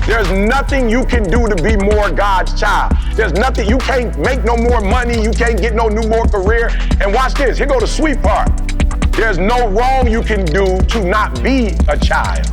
There's nothing you can do to be more God's child. There's nothing, you can't make no more money, you can't get no new more career. And watch this, here go the sweet part. There's no wrong you can do to not be a child.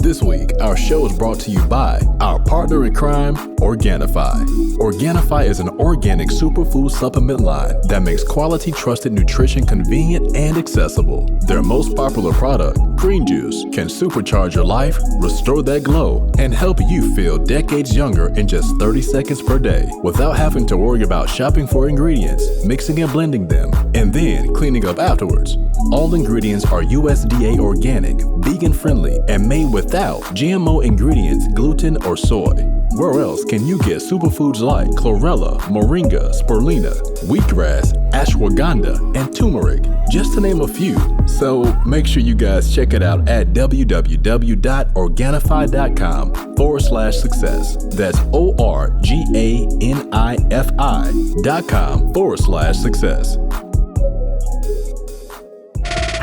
This week, our show is brought to you by our partner in crime, Organifi. Organifi is an organic superfood supplement line that makes quality, trusted nutrition convenient and accessible. Their most popular product, Green Juice, can supercharge your life, restore that glow, and help you feel decades younger in just 30 seconds per day without having to worry about shopping for ingredients, mixing and blending them, and then cleaning up afterwards. All ingredients are USDA organic, vegan-friendly, and made without GMO ingredients, gluten, or soy. Where else can you get superfoods like chlorella, moringa, spirulina, wheatgrass, ashwagandha, and turmeric, just to name a few? So make sure you guys check it out at www.organifi.com/success. That's ORGANIFI.com/success.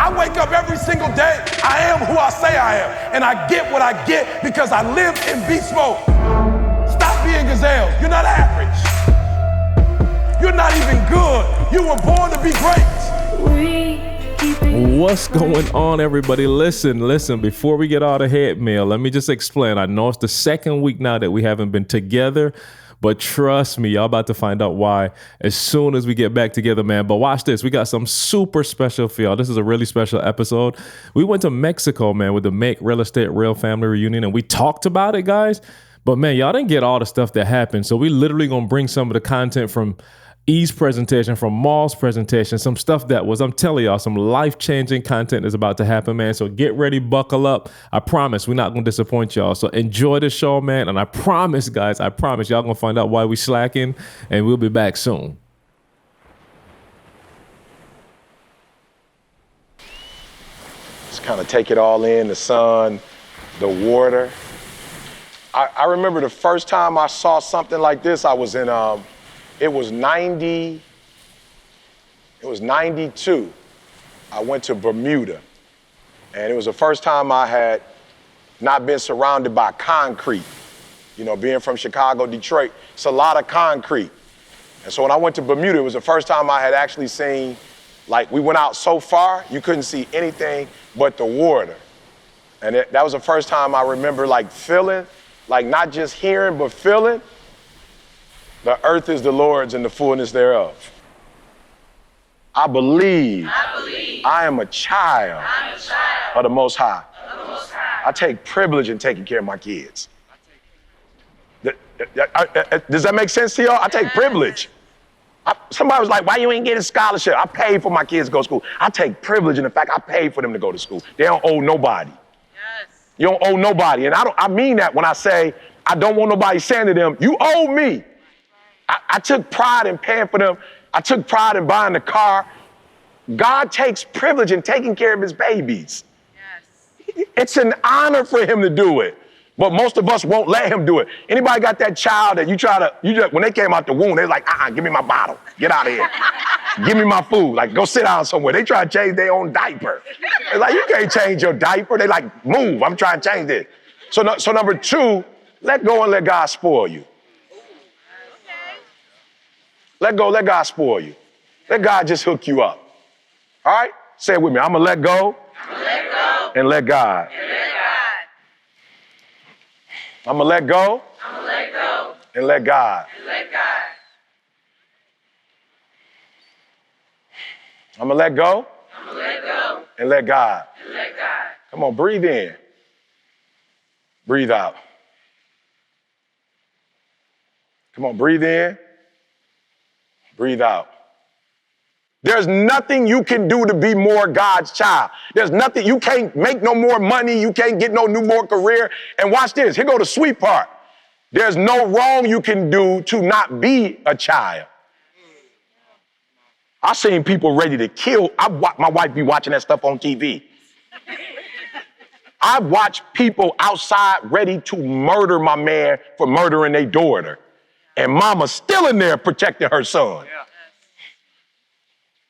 I wake up every single day. I am who I say I am. And I get what I get because I live in beast mode. Stop being gazelles. You're not average. You're not even good. You were born to be great. What's going on, everybody? Listen, before we get all the head mail, let me just explain. I know it's the second week now that we haven't been together, but trust me, y'all about to find out why as soon as we get back together, man. But watch this. We got some super special for y'all. This is a really special episode. We went to Mexico, man, with the Make Real Estate Real family reunion, and we talked about it, guys. But, man, y'all didn't get all the stuff that happened. So we literally going to bring some of the content from E's presentation, from Maul's presentation, some stuff that was, I'm telling y'all, some life-changing content is about to happen, man. So get ready, buckle up. I promise we're not going to disappoint y'all. So enjoy the show, man. And I promise, guys, y'all going to find out why we slacking, and we'll be back soon. Just kind of take it all in, the sun, the water. I remember the first time I saw something like this, I was in, it was 92. I went to Bermuda, and it was the first time I had not been surrounded by concrete. You know, being from Chicago, Detroit, it's a lot of concrete. And so when I went to Bermuda, it was the first time I had actually seen, like, we went out so far, you couldn't see anything but the water. And that was the first time I remember, like, feeling, like, not just hearing, but feeling, the earth is the Lord's and the fullness thereof. I believe I am a child of the Most High. I take privilege in taking care of my kids. Does that make sense to y'all? I take privilege. Somebody was like, why you ain't getting a scholarship? I paid for my kids to go to school. I take privilege in the fact I paid for them to go to school. They don't owe nobody. You don't owe nobody. And I mean that when I say I don't want nobody saying to them, you owe me. I took pride in paying for them. I took pride in buying the car. God takes privilege in taking care of his babies. Yes. It's an honor for him to do it. But most of us won't let him do it. Anybody got that child that you just, when they came out the womb, they're like, give me my bottle. Get out of here. Give me my food. Like, go sit down somewhere. They try to change their own diaper. They're like, you can't change your diaper. They like, move. I'm trying to change it. So number two, let go and let God spoil you. Let go, let God spoil you. Let God just hook you up. All right? Say it with me. I'm going to let go and let God. I'm going to let go and let God. I'm going to let go and let God. Come on, breathe in. Breathe out. Come on, breathe in. Breathe out. There's nothing you can do to be more God's child. There's nothing, you can't make no more money, you can't get no new more career. And watch this, here go the sweet part. There's no wrong you can do to not be a child. I've seen people ready to kill. My wife be watching that stuff on TV. I've watched people outside ready to murder my man for murdering their daughter. And mama's still in there protecting her son. Yeah.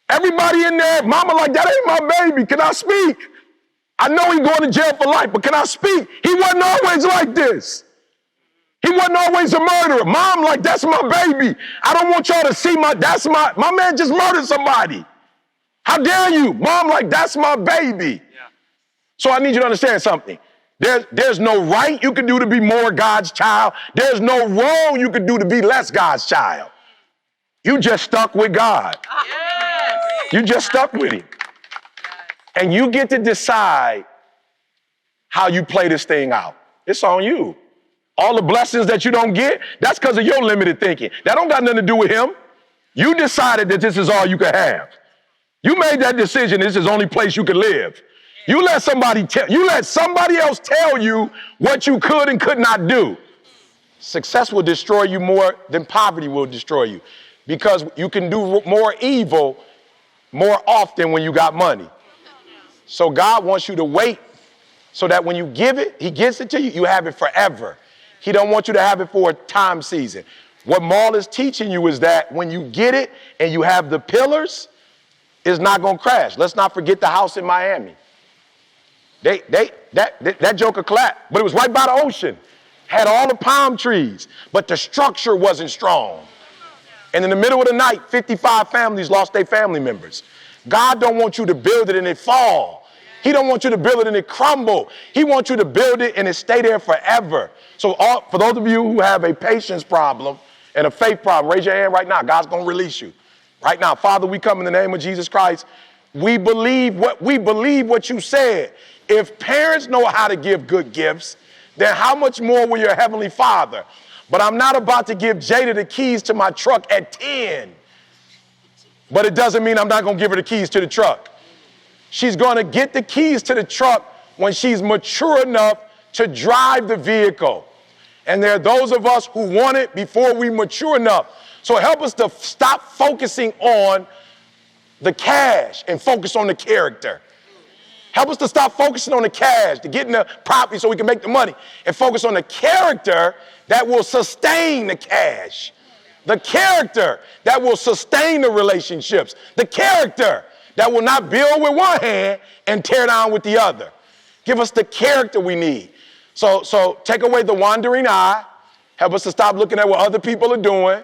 Everybody in there, mama like, that ain't my baby. Can I speak? I know he's going to jail for life, but can I speak? He wasn't always like this. He wasn't always a murderer. Mom, like, that's my baby. I don't want y'all to see my man just murdered somebody. How dare you? Mom, like, that's my baby. Yeah. So I need you to understand something. There's no right you can do to be more God's child. There's no wrong you can do to be less God's child. You just stuck with God. Yes. You just stuck with him. And you get to decide how you play this thing out. It's on you. All the blessings that you don't get, that's because of your limited thinking. That don't got nothing to do with him. You decided that this is all you could have. You made that decision. This is the only place you could live. You let somebody else tell you what you could and could not do. Success will destroy you more than poverty will destroy you, because you can do more evil more often when you got money. So God wants you to wait so that when you give it, he gives it to you, you have it forever. He don't want you to have it for a time season. What Maul is teaching you is that when you get it and you have the pillars, it's not going to crash. Let's not forget the house in Miami. That joker clapped, but it was right by the ocean. Had all the palm trees, but the structure wasn't strong. And in the middle of the night, 55 families lost their family members. God don't want you to build it and it fall. He don't want you to build it and it crumble. He wants you to build it and it stay there forever. So for those of you who have a patience problem and a faith problem, raise your hand right now. God's going to release you. Right now, Father, we come in the name of Jesus Christ. We believe what you said. If parents know how to give good gifts, then how much more will your heavenly Father? But I'm not about to give Jada the keys to my truck at 10. But it doesn't mean I'm not going to give her the keys to the truck. She's going to get the keys to the truck when she's mature enough to drive the vehicle. And there are those of us who want it before we mature enough. So help us to stop focusing on the cash and focus on the character. Help us to stop focusing on the cash, to getting the property so we can make the money, and focus on the character that will sustain the cash. The character that will sustain the relationships. The character that will not build with one hand and tear down with the other. Give us the character we need. So take away the wandering eye. Help us to stop looking at what other people are doing.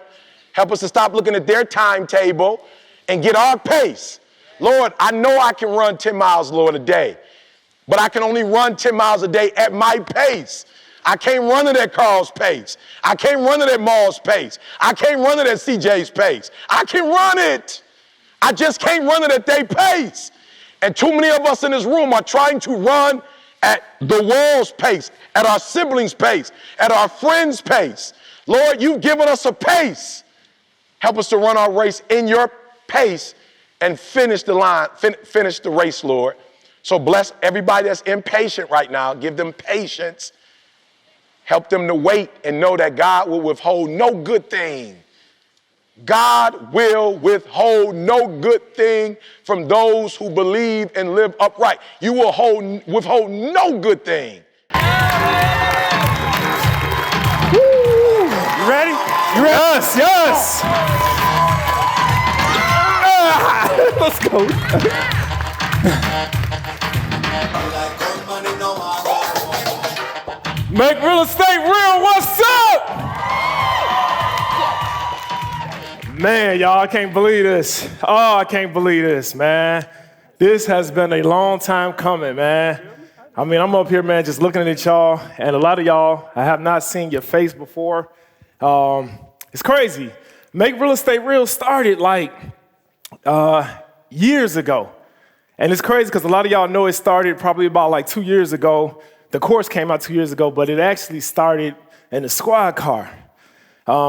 Help us to stop looking at their timetable and get our pace. Lord, I know I can run 10 miles, Lord, a day, but I can only run 10 miles a day at my pace. I can't run it at Carl's pace. I can't run it at Maul's pace. I can't run it at CJ's pace. I can run it. I just can't run it at their pace. And too many of us in this room are trying to run at the world's pace, at our siblings' pace, at our friends' pace. Lord, you've given us a pace. Help us to run our race in your pace and finish the line, finish the race, Lord. So bless everybody that's impatient right now. Give them patience. Help them to wait and know that God will withhold no good thing. God will withhold no good thing from those who believe and live upright. You will withhold no good thing. Woo. You ready? You ready? Yes, yes. Let's go. Make real estate real. What's up? Man, y'all, I can't believe this. Oh, I can't believe this, man. This has been a long time coming, man. I mean, I'm up here, man, just looking at y'all, and a lot of y'all, I have not seen your face before. It's crazy. Make Real Estate Real started like years ago. And it's crazy because a lot of y'all know it started probably about like 2 years ago. The course came out 2 years ago, but it actually started in the squad car.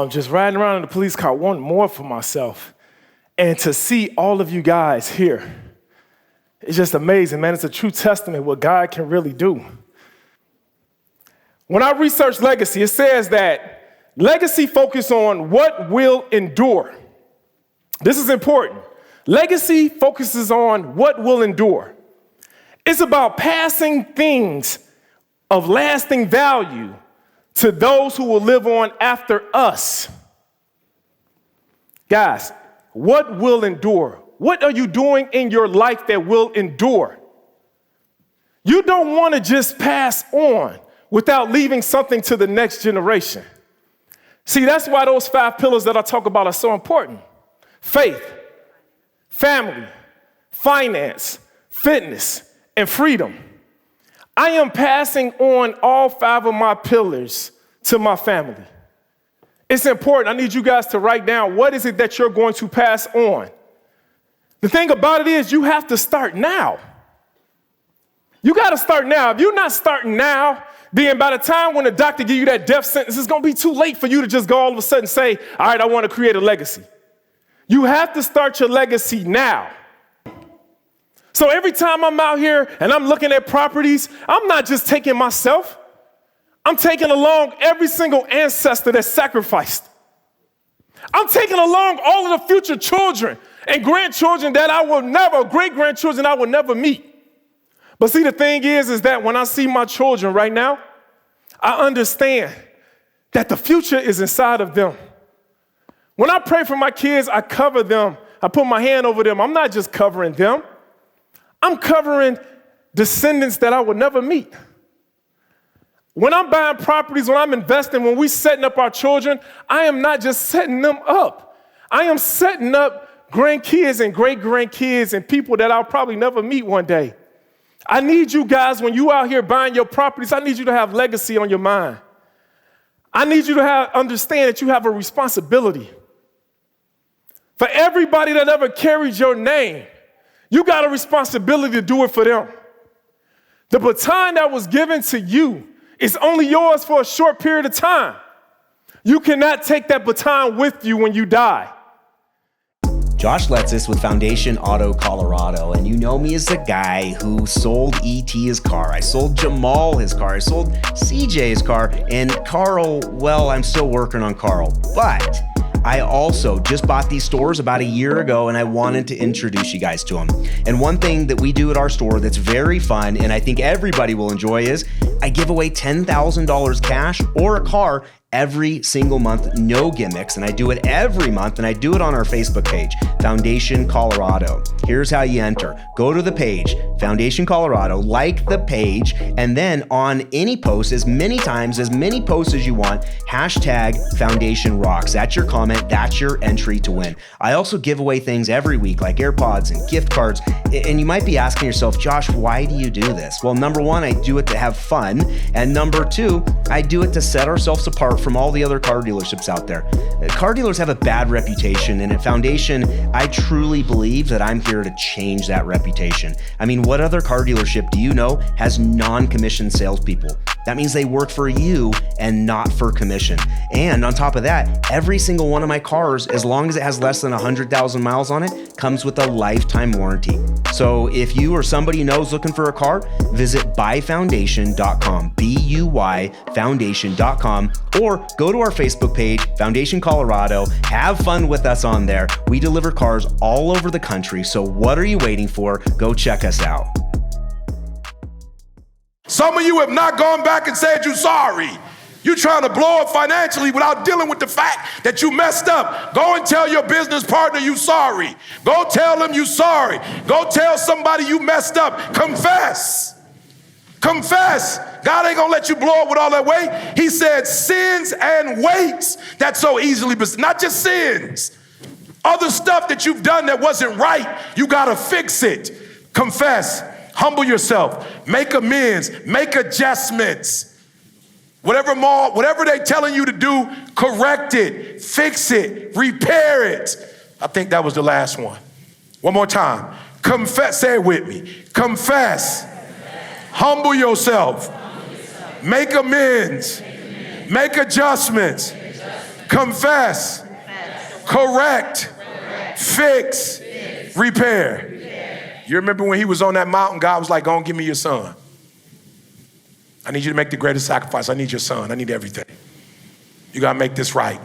Just riding around in the police car, wanting more for myself. And to see all of you guys here, it's just amazing, man. It's a true testament what God can really do. When I researched legacy, it says that legacy focuses on what will endure. This is important. Legacy focuses on what will endure. It's about passing things of lasting value to those who will live on after us. Guys, what will endure? What are you doing in your life that will endure? You don't want to just pass on without leaving something to the next generation. See, that's why those 5 pillars that I talk about are so important. Faith, family, finance, fitness, and freedom. I am passing on all 5 of my pillars to my family. It's important. I need you guys to write down what is it that you're going to pass on. The thing about it is you have to start now. You got to start now. If you're not starting now, then by the time when the doctor gives you that death sentence, it's going to be too late for you to just go all of a sudden say, all right, I want to create a legacy. You have to start your legacy now. So every time I'm out here and I'm looking at properties, I'm not just taking myself. I'm taking along every single ancestor that sacrificed. I'm taking along all of the future children and grandchildren that I will never, great-grandchildren I will never meet. But see, the thing is that when I see my children right now, I understand that the future is inside of them. When I pray for my kids, I cover them. I put my hand over them. I'm not just covering them. I'm covering descendants that I will never meet. When I'm buying properties, when I'm investing, when we're setting up our children, I am not just setting them up. I am setting up grandkids and great-grandkids and people that I'll probably never meet one day. I need you guys, when you out here buying your properties, I need you to have legacy on your mind. I need you to understand that you have a responsibility. For everybody that ever carried your name, you got a responsibility to do it for them. The baton that was given to you is only yours for a short period of time. You cannot take that baton with you when you die. Josh Letzis with Foundation Auto Colorado, and you know me as the guy who sold ET his car. I sold Jamal his car. I sold CJ his car, and Carl, well, I'm still working on Carl. But I also just bought these stores about a year ago, and I wanted to introduce you guys to them. And one thing that we do at our store that's very fun, and I think everybody will enjoy, is I give away $10,000 cash or a car every single month, no gimmicks, and I do it every month, and I do it on our Facebook page, Foundation Colorado. Here's how you enter. Go to the page, Foundation Colorado, like the page, and then on any post, as many times, as many posts as you want, hashtag Foundation Rocks. That's your comment, that's your entry to win. I also give away things every week, like AirPods and gift cards, and you might be asking yourself, Josh, why do you do this? Well, number one, I do it to have fun, and number two, I do it to set ourselves apart from all the other car dealerships out there. Car dealers have a bad reputation, and at Foundation, I truly believe that I'm here to change that reputation. I mean, what other car dealership do you know has non-commissioned salespeople? That means they work for you and not for commission. And on top of that, every single one of my cars, as long as it has less than 100,000 miles on it, comes with a lifetime warranty. So if you or somebody you know is looking for a car, visit buyfoundation.com, B-U-Y foundation.com, or go to our Facebook page, Foundation Colorado. Have fun with us on there. We deliver cars all over the country, so what are you waiting for? Go check us out. Some of you have not gone back and said you're sorry. You're trying to blow up financially without dealing with the fact that you messed up. Go and tell your business partner you sorry. Go tell them you sorry. Go tell somebody you messed up. Confess. Confess. God ain't gonna let you blow up with all that weight. He said sins and weights that so easily, but not just sins. Other stuff that you've done that wasn't right, you gotta fix it. Confess. Humble yourself, make amends, make adjustments. Whatever they're telling you to do, correct it, fix it, repair it. I think that was the last one. One more time. Confess, say it with me. Confess, humble yourself, make amends, make adjustments, confess, correct, fix, repair. You remember when he was on that mountain, God was like, go on, give me your son. I need you to make the greatest sacrifice. I need your son. I need everything. You got to make this right.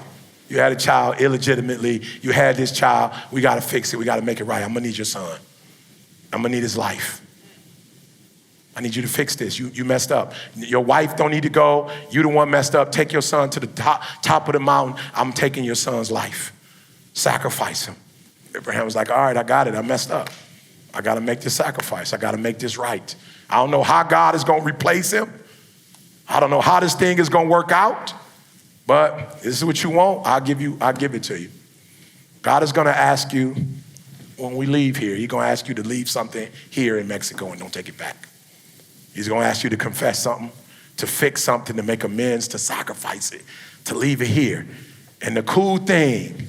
You had a child illegitimately. You had this child. We got to fix it. We got to make it right. I'm going to need your son. I'm going to need his life. I need you to fix this. You messed up. Your wife don't need to go. You the one messed up. Take your son to the top of the mountain. I'm taking your son's life. Sacrifice him. Abraham was like, all right, I got it. I messed up. I got to make this sacrifice. I got to make this right. I don't know how God is gonna replace him. I don't know how this thing is gonna work out, but this is what you want, I'll give it to you. God is gonna ask you, when we leave here, he's gonna ask you to leave something here in Mexico and don't take it back. He's gonna ask you to confess something, to fix something, to make amends, to sacrifice it, to leave it here. And the cool thing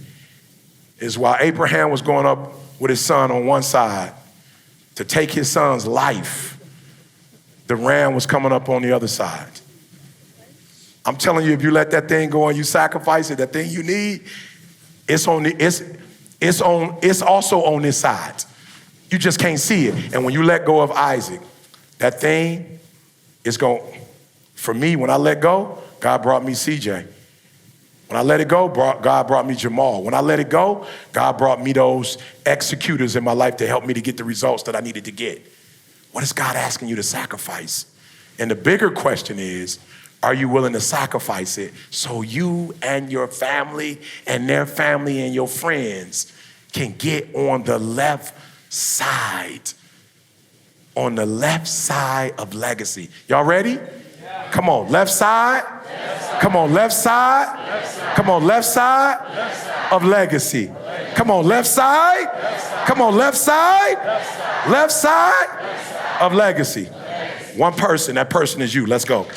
is while Abraham was going up with his son on one side to take his son's life, the ram was coming up on the other side. I'm telling you, if you let that thing go and you sacrifice it, that thing you need, it's also on this side. You just can't see it. And when you let go of Isaac, that thing is going, for me, when I let go, God brought me CJ. When I let it go, God brought me Jamal. When I let it go, God brought me those executors in my life to help me to get the results that I needed to get. What is God asking you to sacrifice? And the bigger question is, are you willing to sacrifice it so you and your family and their family and your friends can get on the left side? On the left side of legacy. Y'all ready? Yeah. Come on, left side. Come on, left side. Come on, left side of legacy. Come on, left side. Come on, left side. Left side of legacy. One person, that person is you. Let's go.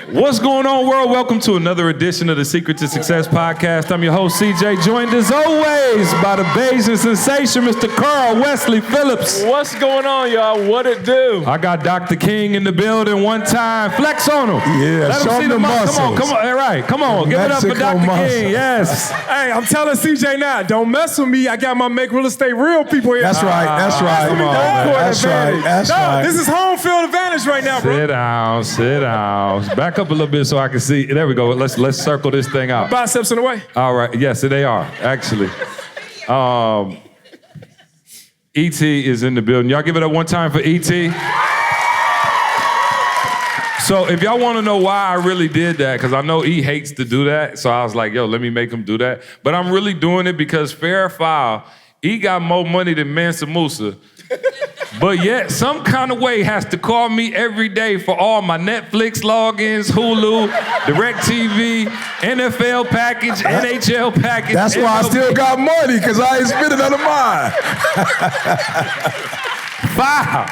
What's going on, world? Welcome to another edition of the Secret to Success podcast. I'm your host, CJ, joined as always by the Bayesian sensation, Mr. Carl Wesley Phillips. What's going on, y'all? What it do? I got Dr. King in the building one time. Flex on him. Yeah, let him show see him the muscles. Come on. All right, come on. Give it up for Dr. Muscles. King. Yes. Hey, I'm telling CJ now, don't mess with me. I got my Make Real Estate Real people here. That's right. That's right. Come on, man. That's right. That's right. This is home field advantage right now, bro. Sit down. Back up a little bit so I can see. There we go. Let's circle this thing out. Biceps in the way. All right. Yes, they are, actually. E.T. is in the building. Y'all give it up one time for E.T. So if y'all want to know why I really did that, because I know E hates to do that, so I was like, yo, let me make him do that. But I'm really doing it because fair or foul, E got more money than Mansa Musa. But yet, some kind of way has to call me every day for all my Netflix logins, Hulu, DirecTV, NFL package, NHL package. That's why I still got money, because I ain't spending none of mine. Wow.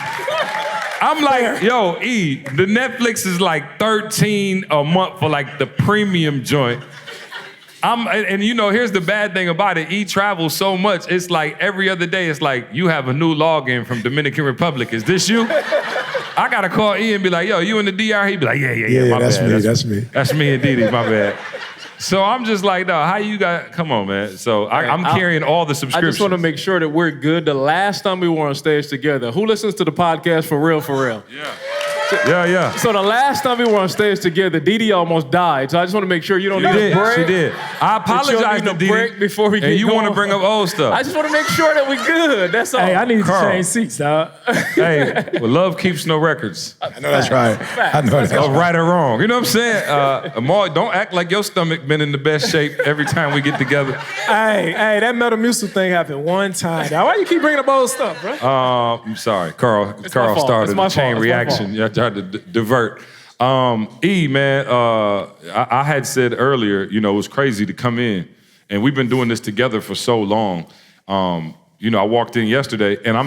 I'm like, yo, E, the Netflix is like $13 a month for like the premium joint. And you know, here's the bad thing about it. E travels so much, it's like every other day, it's like, you have a new login from Dominican Republic. Is this you? I gotta call E and be like, yo, you in the DR? He'd be like, yeah, my that's bad. me, that's me. That's me and Didi, my bad. So I'm just like, no, how you got, come on, man. So I'm carrying all the I subscriptions. just want to make sure that we're good. The last time we were on stage together, who listens to the podcast for real? Yeah. So the last time we were on stage together, Didi almost died. So I just want to make sure you don't need a break. She did. I apologize to Didi. Break before we get and you going. want to bring up old stuff. I just want to make sure that we're good. That's all. Hey, I need Carl. to change seats, dog. Hey, well, love keeps no records. I know that's right. I know that's Of right. right or wrong. You know what I'm saying? Amal, don't act like your stomach been in the best shape every time we get together. hey, that Metamucil thing happened one time. Now, why you keep bringing up old stuff, bro? I'm sorry. Carl fault. started It's my a chain fault. It's my reaction. You tried to divert. E, man, I had said earlier, you know, it was crazy to come in, and we've been doing this together for so long. You know, I walked in yesterday, and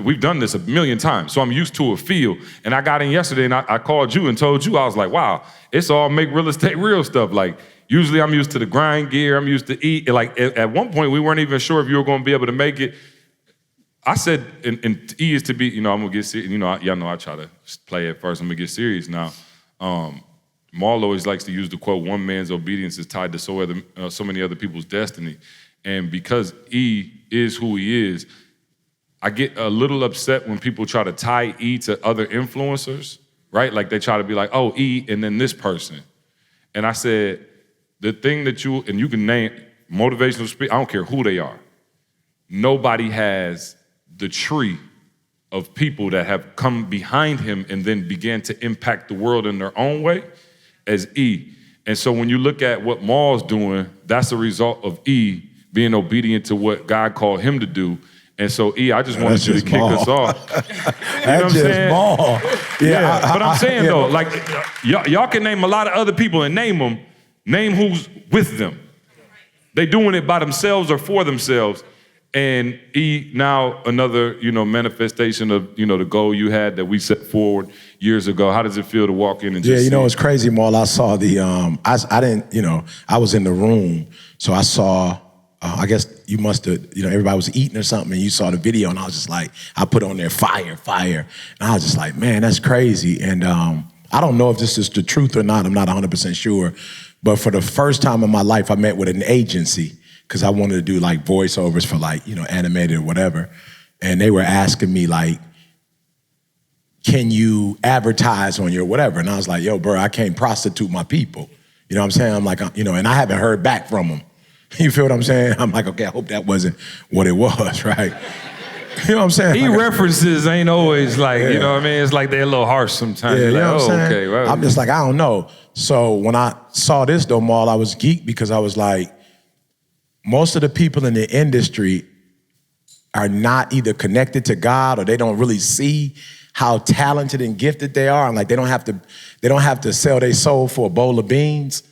we've done this a million times, so I'm used to a feel. And I got in yesterday, and I called you and told you, I was like, wow, it's all Make Real Estate Real stuff. Like, usually I'm used to the grind gear, I'm used to eat. Like, at one point, we weren't even sure if you were going to be able to make it. I said, and E is to be, you know, I'm going to get serious. You know, y'all know I try to play it first. I'm going to get serious now. Maul always likes to use the quote, one man's obedience is tied to so many other people's destiny. And because E is who he is, I get a little upset when people try to tie E to other influencers, right? Like they try to be like, oh, E, and then this person. And I said, the thing that you can name motivational speakers, I don't care who they are. Nobody has the tree of people that have come behind him and then began to impact the world in their own way as E. And so when you look at what Maul's doing, that's a result of E being obedient to what God called him to do. And so, E, I just wanted That's you to just kick ball. us off. You know what I'm That's just saying? ball. Yeah, but I'm saying yeah. though, like y'all can name a lot of other people and name them. Name who's with them. They doing it by themselves or for themselves. And E, now another, manifestation of, the goal you had that we set forward years ago. How does it feel to walk in and just see it's crazy, Maul. I saw the, I didn't, I was in the room, so I saw, I guess you must have, everybody was eating or something, and you saw the video, and I was just like, I put on there, fire. And I was just like, man, that's crazy. And I don't know if this is the truth or not. I'm not 100% sure. But for the first time in my life, I met with an agency because I wanted to do like voiceovers for like, animated or whatever. And they were asking me like, can you advertise on your whatever? And I was like, yo, bro, I can't prostitute my people. You know what I'm saying? I'm like, and I haven't heard back from them. You feel what I'm saying? I'm like, okay, I hope that wasn't what it was, right? You know what I'm saying? E references ain't always like, you know what I mean? It's like they're a little harsh sometimes. Yeah, You're you know like, what I'm saying? okay, well. I'm just like, I don't know. So when I saw this though, Maul, I was geeked because I was like, most of the people in the industry are not either connected to God or they don't really see how talented and gifted they are. And like, they don't have to sell their soul for a bowl of beans.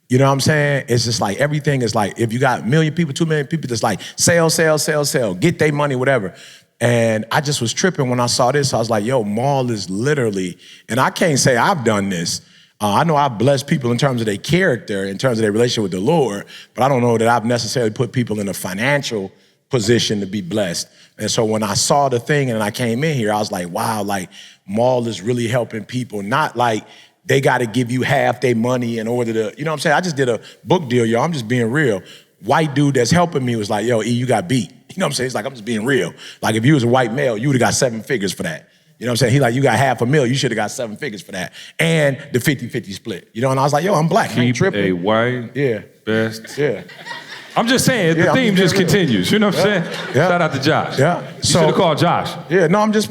You know what I'm saying? It's just like everything is like, if you got 1 million people, 2 million people, just like sell, get their money, whatever. And I just was tripping when I saw this. I was like, yo, Maul is literally, and I can't say I've done this. I know I've blessed people in terms of their character, in terms of their relationship with the Lord, but I don't know that I've necessarily put people in a financial position to be blessed. And so when I saw the thing and I came in here, I was like, wow, like Maul is really helping people, not like, they got to give you half their money in order to, you know what I'm saying? I just did a book deal, y'all. I'm just being real. White dude that's helping me was like, yo, E, you got beat. You know what I'm saying? He's like, I'm just being real. Like if you was a white male, you would have got 7 figures for that. You know what I'm saying? He like, you got $500,000, you should have got 7 figures for that. And the 50-50 split. You know, and I was like, yo, I'm black, I ain't Keep tripping. a white Yeah. best. Yeah. I'm just saying, Yeah, the I'm theme just just being real. continues. You know what I'm saying? Yeah. Shout out to Josh. Yeah. You So- should have called Josh. Yeah, no, I'm just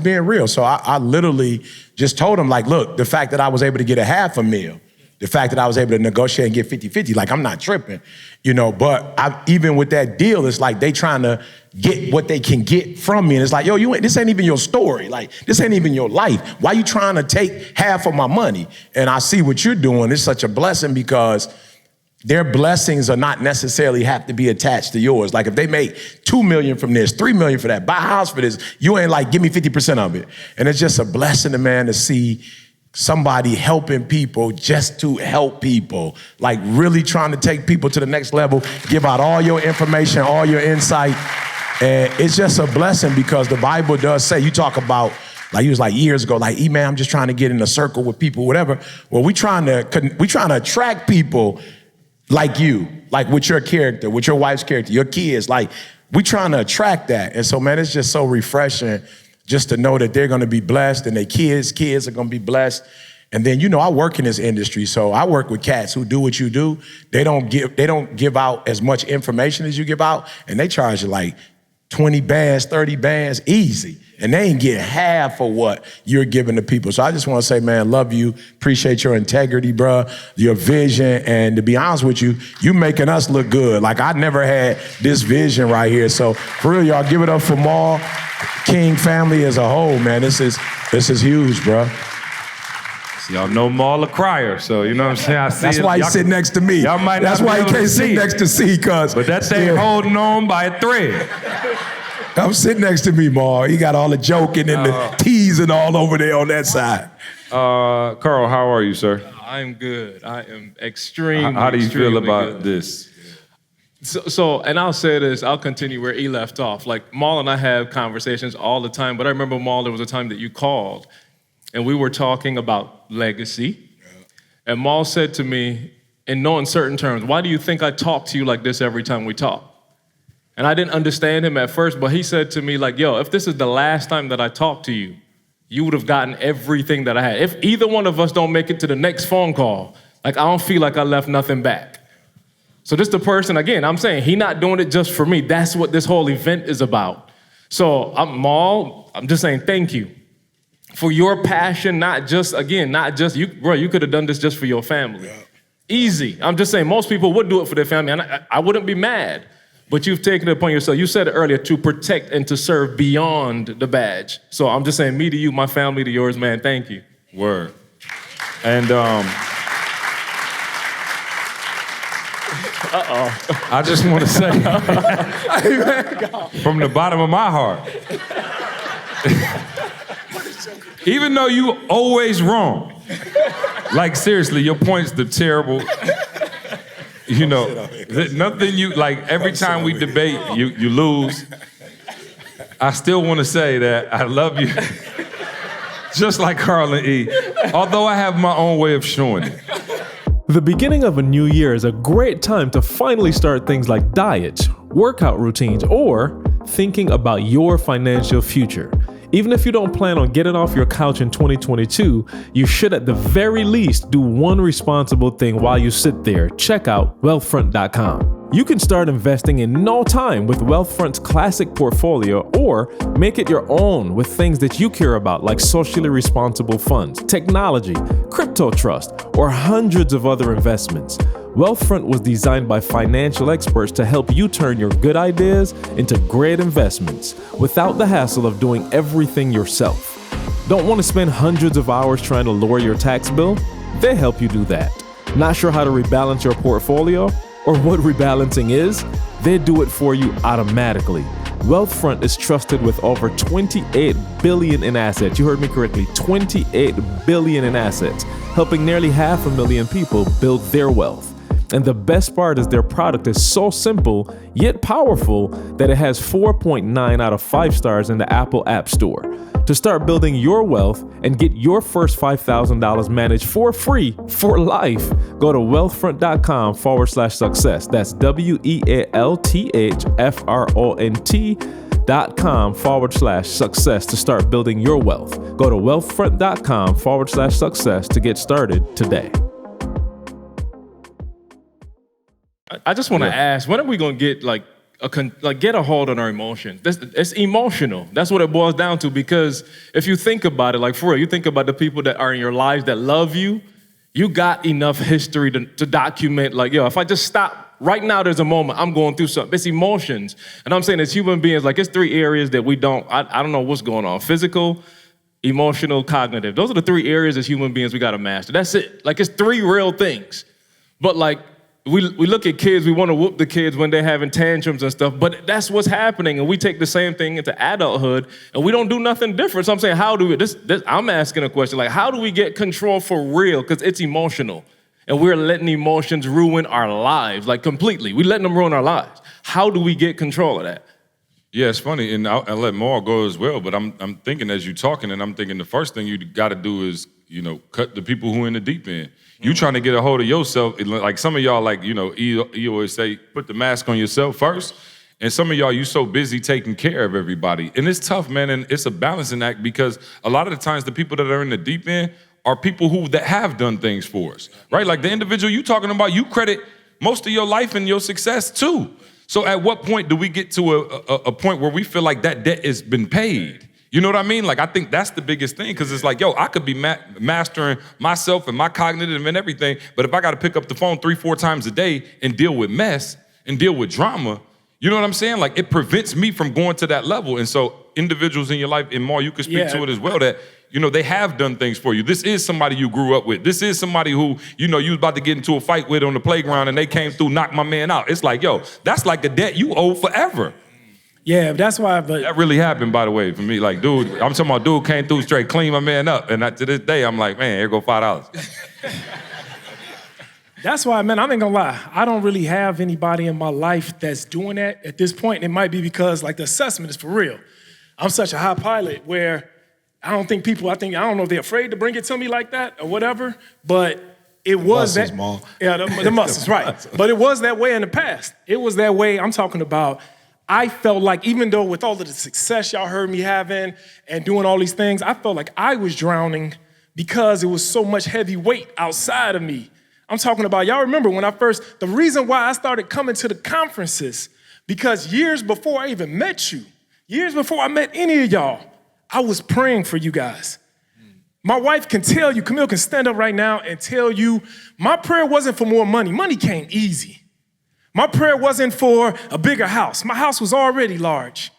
being real. So I literally just told him, like, look, the fact that I was able to get $500,000, the fact that I was able to negotiate and get 50-50, like, I'm not tripping, but even with that deal, it's like they trying to get what they can get from me. And it's like, yo, this ain't even your story. Like, this ain't even your life. Why you trying to take half of my money? And I see what you're doing. It's such a blessing because their blessings are not necessarily have to be attached to yours. Like if they make $2 million from this, $3 million for that, buy a house for this, you ain't like, give me 50% of it. And it's just a blessing, man, to see somebody helping people just to help people, like really trying to take people to the next level, give out all your information, all your insight. And it's just a blessing because the Bible does say, you talk about, like he was like years ago, like, man, I'm just trying to get in a circle with people, whatever. Well, we trying to attract people like you, like with your character, with your wife's character, your kids, like we trying to attract that. And so, man, it's just so refreshing just to know that they're going to be blessed and their kids are going to be blessed. And then, I work in this industry, so I work with cats who do what you do. They don't give out as much information as you give out, and they charge you like 20 bands, 30 bands, easy. And they ain't getting half of what you're giving to people. So I just want to say, man, love you. Appreciate your integrity, bruh, your vision. And to be honest with you, you making us look good. Like I never had this vision right here. So for real, y'all give it up for Maul, King family as a whole, man. This is huge, bruh. Y'all know Maul a crier, so you know what I'm saying? I see That's it. why he Y'all sit can- next to me. Y'all might That's not why be he able to can't see sit it, next to C, cuz. But that thing holding on by a thread. Come sit next to me, Maul. He got all the joking and the teasing all over there on that side. Carl, how are you, sir? I'm good. I am extremely. How do you feel extremely about good. this? So, and I'll say this, I'll continue where he left off. Like, Maul and I have conversations all the time, but I remember, Maul, there was a time that you called, and we were talking about legacy. And Maul said to me, in no uncertain terms, why do you think I talk to you like this every time we talk? And I didn't understand him at first, but he said to me, like, yo, if this is the last time that I talk to you, you would have gotten everything that I had. If either one of us don't make it to the next phone call, like, I don't feel like I left nothing back. So this the person, again, I'm saying he not doing it just for me. That's what this whole event is about. So Maul, I'm just saying thank you for your passion, not just you, bro, you could have done this just for your family. Yeah. Easy. I'm just saying most people would do it for their family, and I wouldn't be mad. but you've taken it upon yourself. You said it earlier, to protect and to serve beyond the badge. So I'm just saying, me to you, my family to yours, man, thank you. Word. And I just want to say, from the bottom of my heart, even though you always wrong, like seriously, your points are terrible. You know, nothing you, like every time we debate, you lose. I still want to say that I love you, just like Carl and E, although I have my own way of showing it. The beginning of a new year is a great time to finally start things like diets, workout routines, or thinking about your financial future. Even if you don't plan on getting off your couch in 2022, you should at the very least do one responsible thing while you sit there. Check out wealthfront.com. You can start investing in no time with Wealthfront's classic portfolio, or make it your own with things that you care about, like socially responsible funds, technology, crypto trust, or hundreds of other investments. Wealthfront was designed by financial experts to help you turn your good ideas into great investments without the hassle of doing everything yourself. Don't want to spend hundreds of hours trying to lower your tax bill? They help you do that. Not sure how to rebalance your portfolio or what rebalancing is? They do it for you automatically. Wealthfront is trusted with over $28 billion in assets. You heard me correctly, $28 billion in assets, helping nearly 500,000 people build their wealth. And the best part is their product is so simple yet powerful that it has 4.9 out of 5 stars in the Apple App Store. To start building your wealth and get your first $5,000 managed for free for life, go to wealthfront.com/success. That's wealthfront.com/success to start building your wealth. Go to wealthfront.com/success to get started today. I just want to ask, when are we going to get get a hold on our emotions? It's emotional. That's what it boils down to, because if you think about it, like for real, you think about the people that are in your lives that love you, you got enough history to document, like, yo, if I just stop right now, there's a moment I'm going through something. It's emotions. And I'm saying as human beings, like it's 3 areas that we don't, I don't know what's going on. Physical, emotional, cognitive. Those are the 3 areas as human beings we got to master. That's it. Like it's 3 real things. But like, we look at kids, we want to whoop the kids when they're having tantrums and stuff, but that's what's happening, and we take the same thing into adulthood, and we don't do nothing different. So I'm saying, how do we, I'm asking a question, like, how do we get control for real? Because it's emotional, and we're letting emotions ruin our lives, like completely. We're letting them ruin our lives. How do we get control of that? Yeah, it's funny, and I'll let Maul go as well, but I'm thinking as you're talking, and I'm thinking the first thing you got to do is, cut the people who in the deep end. You trying to get a hold of yourself, like some of y'all, like, you always say, put the mask on yourself first, and some of y'all, you so busy taking care of everybody. And it's tough, man, and it's a balancing act, because a lot of the times the people that are in the deep end are people that have done things for us, right? Like the individual you talking about, you credit most of your life and your success too. So at what point do we get to a point where we feel like that debt has been paid? You know what I mean? Like, I think that's the biggest thing, because it's like, yo, I could be mastering myself and my cognitive and everything, but if I got to pick up the phone 3-4 times a day and deal with mess and deal with drama, you know what I'm saying? Like, it prevents me from going to that level. And so individuals in your life, and more, you could speak to it as well, that, they have done things for you. This is somebody you grew up with. This is somebody who, you was about to get into a fight with on the playground, and they came through, knocked my man out. It's like, yo, that's like a debt you owe forever. Yeah, that's why. But that really happened, by the way, for me. Like, dude, I'm talking about dude came through straight, cleaned my man up, and to this day, I'm like, man, here go $5. That's why, man, I ain't gonna lie. I don't really have anybody in my life that's doing that at this point. It might be because, like, the assessment is for real. I'm such a high pilot where I don't know if they're afraid to bring it to me like that or whatever, but it was muscles, that. Maul. Yeah, the muscles, right. But it was that way in the past. It was that way, I'm talking about, I felt like, even though with all of the success y'all heard me having and doing all these things, I felt like I was drowning because it was so much heavy weight outside of me. I'm talking about, y'all remember when the reason why I started coming to the conferences, because years before I even met you, years before I met any of y'all, I was praying for you guys. My wife can tell you, Camille can stand up right now and tell you, my prayer wasn't for more money. Money came easy. My prayer wasn't for a bigger house. My house was already large.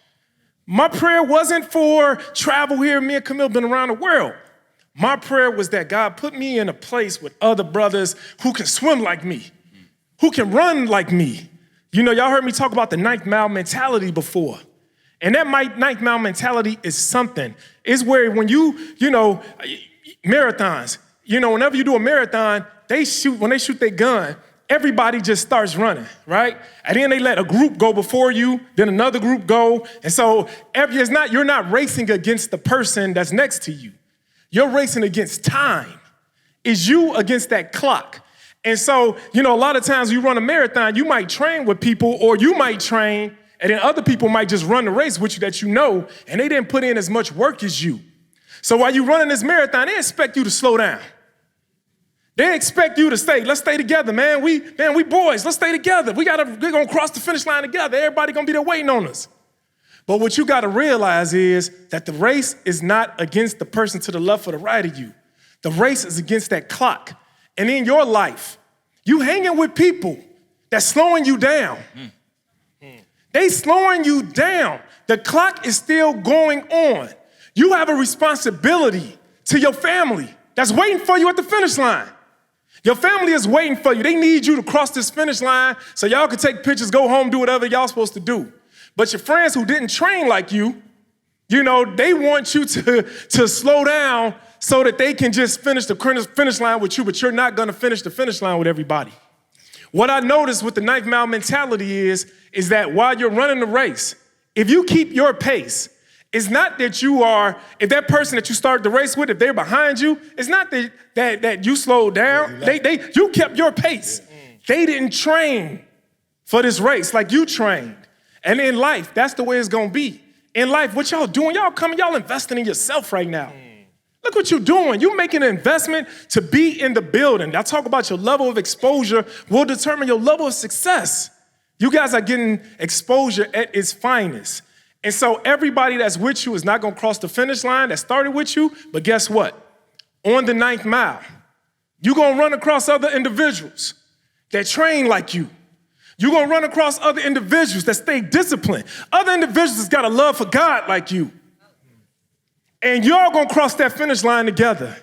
My prayer wasn't for travel here. Me and Camille been around the world. My prayer was that God put me in a place with other brothers who can swim like me, who can run like me. You know, y'all heard me talk about the 9th mile mentality before. And that 9th mile mentality is something. It's where when marathons, whenever you do a marathon, when they shoot their gun, everybody just starts running, right? And then they let a group go before you, then another group go. And so you're not racing against the person that's next to you. You're racing against time. It's you against that clock. And so, a lot of times you run a marathon, you might train with people or you might train, and then other people might just run the race with you that and they didn't put in as much work as you. So while you're running this marathon, they expect you to slow down. They expect you to let's stay together, man. We boys, let's stay together. We're gonna cross the finish line together. Everybody gonna be there waiting on us. But what you gotta realize is that the race is not against the person to the left or the right of you. The race is against that clock. And in your life, you hanging with people that's slowing you down. They slowing you down. The clock is still going on. You have a responsibility to your family that's waiting for you at the finish line. Your family is waiting for you. They need you to cross this finish line so y'all can take pictures, go home, do whatever y'all supposed to do. But your friends who didn't train like you, they want you to slow down so that they can just finish the finish line with you, but you're not gonna finish the finish line with everybody. What I noticed with the 9th mile mentality is that while you're running the race, if you keep your pace, it's not that if that person that you started the race with, if they're behind you, it's not that you slowed down. You kept your pace. They didn't train for this race like you trained. And in life, that's the way it's gonna be. In life, what y'all doing? Y'all investing in yourself right now. Look what you're doing. You're making an investment to be in the building. I talk about your level of exposure will determine your level of success. You guys are getting exposure at its finest. And so everybody that's with you is not gonna cross the finish line that started with you, but guess what? On the 9th mile, you're gonna run across other individuals that train like you. You're gonna run across other individuals that stay disciplined. Other individuals that's got a love for God like you. And y'all gonna cross that finish line together.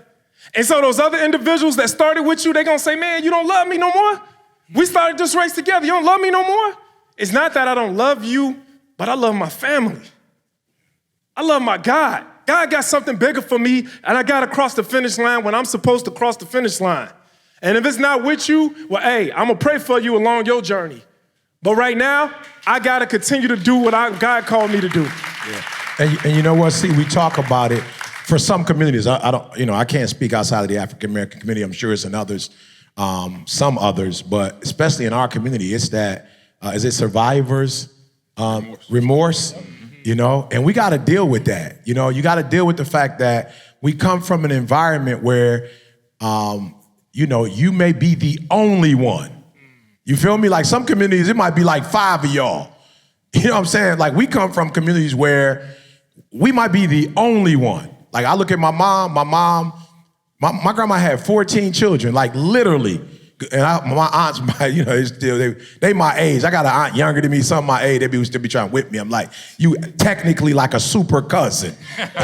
And so those other individuals that started with you, they're gonna say, man, you don't love me no more? We started this race together, you don't love me no more? It's not that I don't love you, but I love my family. I love my God. God got something bigger for me, and I gotta cross the finish line when I'm supposed to cross the finish line. And if it's not with you, well, hey, I'm gonna pray for you along your journey. But right now, I gotta continue to do what God called me to do. Yeah. And you know what? See, we talk about it for some communities. I can't speak outside of the African American community. I'm sure it's in others, some others, but especially in our community, it's that is it survivors remorse? And we got to deal with that. You got to deal with the fact that we come from an environment where, you may be the only one. You feel me? Like some communities, it might be like 5 of y'all. You know what I'm saying? Like we come from communities where we might be the only one. Like I look at my mom, my grandma had 14 children, like literally. And my aunts, they my age. I got an aunt younger than me, some my age, they still be trying to whip me. I'm like, you technically like a super cousin.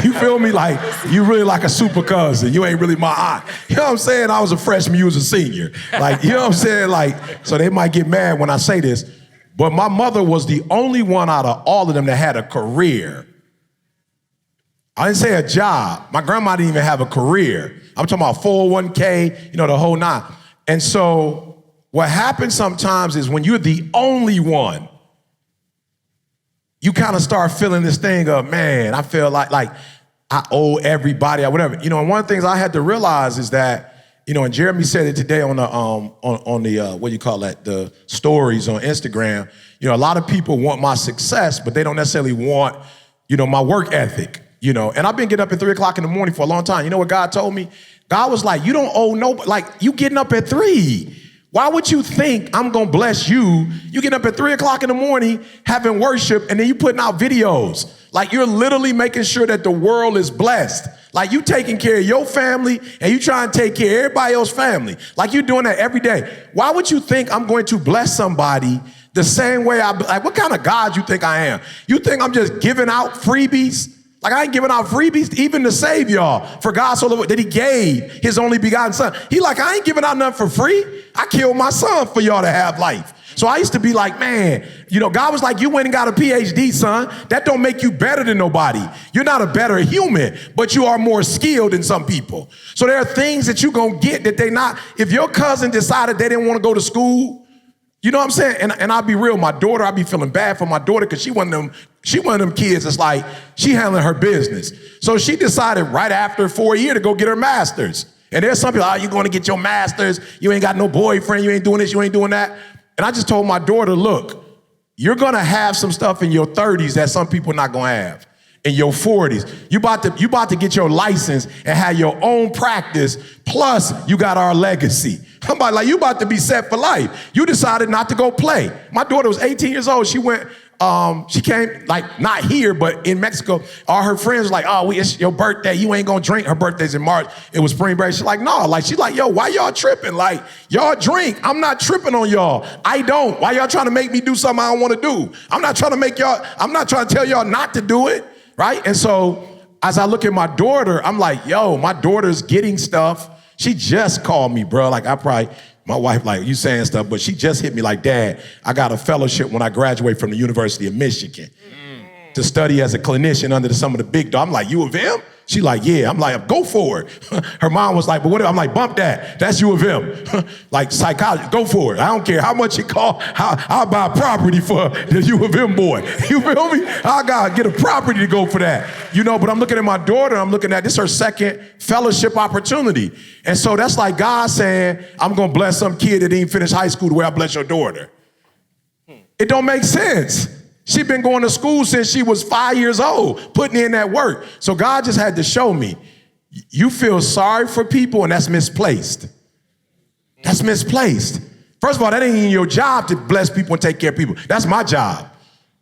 You feel me? Like, you really like a super cousin. You ain't really my aunt. You know what I'm saying? I was a freshman, you was a senior. Like, you know what I'm saying? Like, so they might get mad when I say this, but my mother was the only one out of all of them that had a career. I didn't say a job. My grandma didn't even have a career. I'm talking about 401k, the whole nine. And so what happens sometimes is when you're the only one, you kind of start feeling this thing of, man, I feel like I owe everybody or whatever. And one of the things I had to realize is that, and Jeremy said it today on the what do you call that, the stories on Instagram, a lot of people want my success, but they don't necessarily want, my work ethic. And I've been getting up at 3 o'clock in the morning for a long time. You know what God told me? God was like, you don't owe nobody, like you getting up at 3. Why would you think I'm gonna bless you? You get up at 3 o'clock in the morning having worship and then you putting out videos. Like you're literally making sure that the world is blessed. Like you taking care of your family and you trying to take care of everybody else's family. Like you're doing that every day. Why would you think I'm going to bless somebody The same way like, what kind of God you think I am? You think I'm just giving out freebies? Like, I ain't giving out freebies even to save y'all. For God so loved that he gave his only begotten son. He like, I ain't giving out nothing for free. I killed my son for y'all to have life. So I used to be like, man, God was like, you went and got a PhD, son. That don't make you better than nobody. You're not a better human, but you are more skilled than some people. So there are things that you're going to get that they not. If your cousin decided they didn't want to go to school, you know what I'm saying? And I'll be real, my daughter, I'll be feeling bad for my daughter because she one of them kids that's like, she handling her business. So she decided right after 4 years to go get her master's. And there's some people, you're going to get your master's. You ain't got no boyfriend. You ain't doing this. You ain't doing that. And I just told my daughter, look, you're going to have some stuff in your 30s that some people not going to have. In your 40s, you about to get your license and have your own practice, plus you got our legacy. I'm like, you about to be set for life. You decided not to go play. My daughter was 18 years old. She went, she came, like, not here, but in Mexico. All her friends were like, it's your birthday. You ain't gonna drink. Her birthday's in March. It was spring break. She's like, no. Like, she's like, yo, why y'all tripping? Like, y'all drink. I'm not tripping on y'all. I don't. Why y'all trying to make me do something I don't want to do? I'm not trying to tell y'all not to do it. Right? And so as I look at my daughter, I'm like, yo, my daughter's getting stuff. She just called me, bro. Like, my wife, like, you saying stuff, but she just hit me like, Dad, I got a fellowship when I graduate from the University of Michigan to study as a clinician under some of the big dogs. I'm like, U of M? She like, yeah. I'm like, go for it. Her mom was like, but what? I'm like, bump that. That's U of M. Like, psychology, go for it. I don't care how much it costs. I'll buy property for the U of M boy. You feel me? I gotta get a property to go for that. But I'm looking at my daughter. I'm looking at this her second fellowship opportunity. And so that's like God saying, I'm gonna bless some kid that didn't finish high school the way I bless your daughter. It don't make sense. She's been going to school since she was 5 years old, putting in that work. So God just had to show me, you feel sorry for people, and that's misplaced. That's misplaced. First of all, that ain't even your job to bless people and take care of people. That's my job.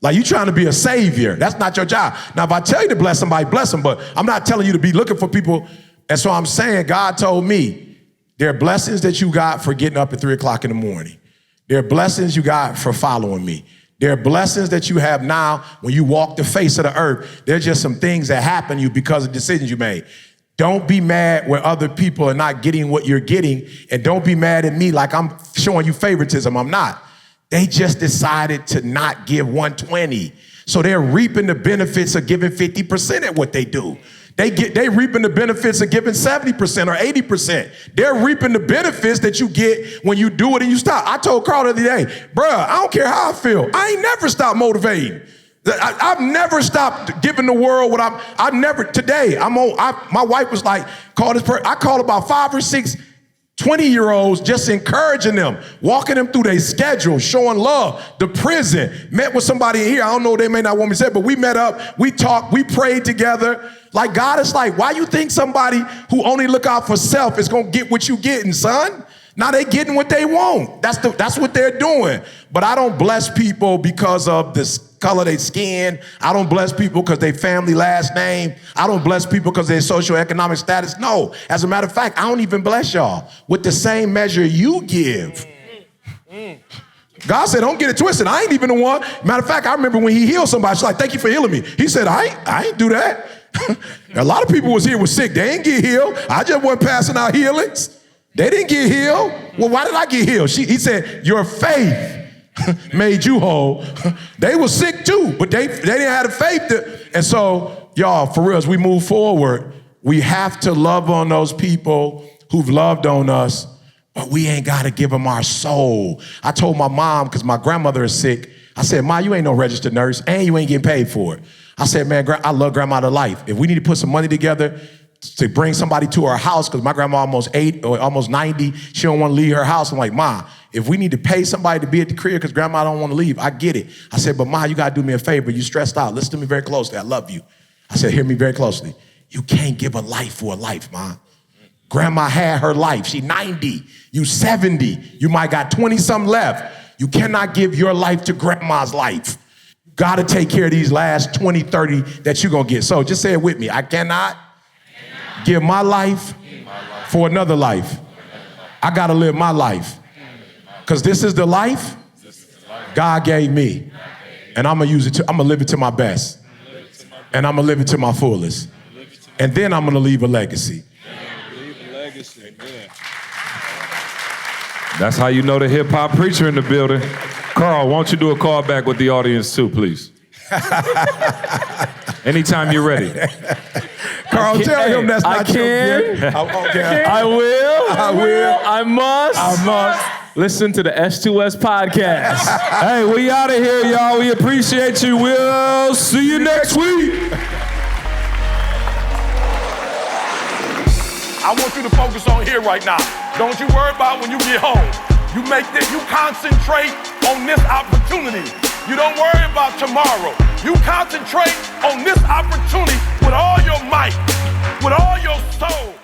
Like, you trying to be a savior. That's not your job. Now, if I tell you to bless somebody, bless them, but I'm not telling you to be looking for people. And so I'm saying, God told me, there are blessings that you got for getting up at 3 o'clock in the morning. There are blessings you got for following me. There are blessings that you have now when you walk the face of the earth. There's just some things that happen to you because of decisions you made. Don't be mad when other people are not getting what you're getting, and don't be mad at me like I'm showing you favoritism. I'm not. They just decided to not give 120. So they're reaping the benefits of giving 50% at what they do. They reaping the benefits of giving 70% or 80%. They're reaping the benefits that you get when you do it and you stop. I told Carl the other day, bruh, I don't care how I feel. I ain't never stopped motivating. I've never stopped giving the world what my wife was like, I call about 5 or 6 20-year-olds, just encouraging them, walking them through their schedule, showing love. The prison, met with somebody in here. I don't know, they may not want me to say it, but we met up, we talked, we prayed together. Like, God is like, why you think somebody who only look out for self is gonna get what you getting, son? Now they getting what they want. That's what they're doing. But I don't bless people because of the color of their skin. I don't bless people because they family last name. I don't bless people because their socioeconomic status. No, as a matter of fact, I don't even bless y'all with the same measure you give. God said, don't get it twisted. I ain't even the one. Matter of fact, I remember when he healed somebody, she's like, thank you for healing me. He said, I ain't do that. A lot of people was here was sick. They ain't get healed. I just wasn't passing out healings. They didn't get healed. Well, why did I get healed? He said, your faith made you whole. They were sick too, but they didn't have the faith. And so, y'all, for real, as we move forward, we have to love on those people who've loved on us, but we ain't got to give them our soul. I told my mom, because my grandmother is sick, I said, Ma, you ain't no registered nurse, and you ain't getting paid for it. I said, man, I love grandma to life. If we need to put some money together to bring somebody to our house, because my grandma almost 90, she don't want to leave her house. I'm like, Ma, if we need to pay somebody to be at the crib because grandma don't want to leave, I get it. I said, but Ma, you got to do me a favor. You stressed out. Listen to me very closely. I love you. I said, hear me very closely. You can't give a life for a life, Ma. Grandma had her life. She 90. You 70. You might got 20-something left. You cannot give your life to grandma's life. You got to take care of these last 20, 30 that you're going to get. So just say it with me. I cannot give my life for another life. I got to live my life. Because this is the life God gave me. And I'm gonna live it to my best. And I'm gonna live it to my fullest. And then I'm gonna leave a legacy. That's how you know the hip hop preacher in the building. Carl, why don't you do a call back with the audience too, please? Anytime you're ready. Carl, tell him that's not your gift. I will. I must. Listen to the S2S podcast. Hey, we out of here, y'all. We appreciate you. We'll see you next week. I want you to focus on here right now. Don't you worry about when you get home. You concentrate on this opportunity. You don't worry about tomorrow. You concentrate on this opportunity with all your might, with all your soul.